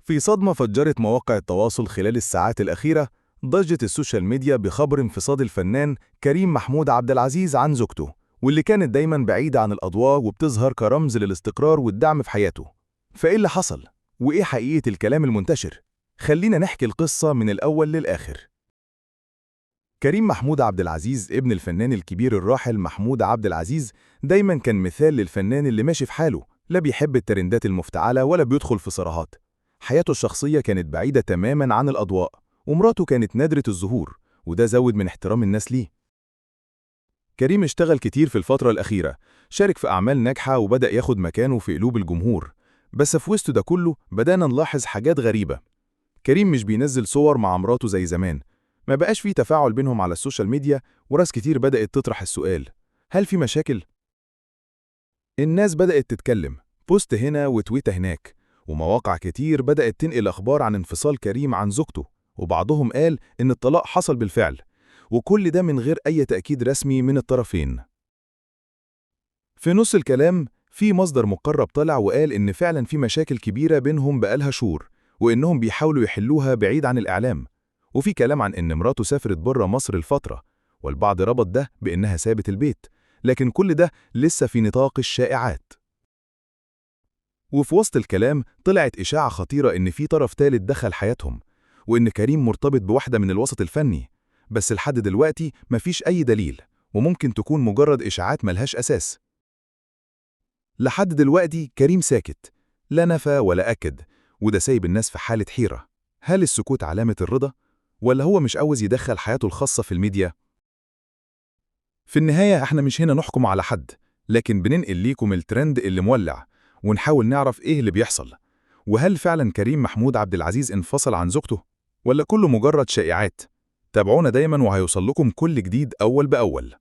في صدمة فجرت مواقع التواصل خلال الساعات الأخيرة، ضجت السوشيال ميديا بخبر انفصال الفنان كريم محمود عبد العزيز عن زوجته، واللي كانت دايما بعيدة عن الأضواء وبتظهر كرمز للاستقرار والدعم في حياته. فإيه اللي حصل؟ وإيه حقيقة الكلام المنتشر؟ خلينا نحكي القصة من الأول للآخر. كريم محمود عبد العزيز ابن الفنان الكبير الراحل محمود عبد العزيز دايما كان مثال للفنان اللي ماشي في حاله، لا بيحب الترندات المفتعلة ولا بيدخل في صراعات. حياته الشخصية كانت بعيدة تماما عن الأضواء، ومراته كانت نادرة الظهور، وده زود من احترام الناس ليه. كريم اشتغل كتير في الفترة الأخيرة، شارك في أعمال ناجحة وبدأ ياخد مكانه في قلوب الجمهور. بس في وسط ده كله بدأنا نلاحظ حاجات غريبة. كريم مش بينزل صور مع مراته زي زمان، ما بقاش فيه تفاعل بينهم على السوشيال ميديا، وناس كتير بدأت تطرح السؤال: هل في مشاكل؟ الناس بدأت تتكلم، بوست هنا وتويته هناك، ومواقع كتير بدأت تنقل أخبار عن انفصال كريم عن زوجته، وبعضهم قال إن الطلاق حصل بالفعل، وكل ده من غير أي تأكيد رسمي من الطرفين. في نص الكلام في مصدر مقرب طلع وقال إن فعلا في مشاكل كبيرة بينهم بقالها شهور، وإنهم بيحاولوا يحلوها بعيد عن الإعلام. وفي كلام عن إن مراته سافرت بره مصر لفترة، والبعض ربط ده بإنها سابت البيت، لكن كل ده لسه في نطاق الشائعات. وفي وسط الكلام طلعت إشاعة خطيرة إن في طرف ثالث دخل حياتهم، وإن كريم مرتبط بواحدة من الوسط الفني، بس لحد دلوقتي مفيش أي دليل، وممكن تكون مجرد إشاعات ملهاش أساس. لحد دلوقتي كريم ساكت، لا نفى ولا أكد، وده سايب الناس في حالة حيرة. هل السكوت علامة الرضا؟ ولا هو مش عاوز يدخل حياته الخاصة في الميديا؟ في النهاية احنا مش هنا نحكم على حد، لكن بننقل ليكم الترند اللي مولع، ونحاول نعرف ايه اللي بيحصل. وهل فعلا كريم محمود عبد العزيز انفصل عن زوجته؟ ولا كله مجرد شائعات؟ تابعونا دايما وهيوصل لكم كل جديد أول بأول.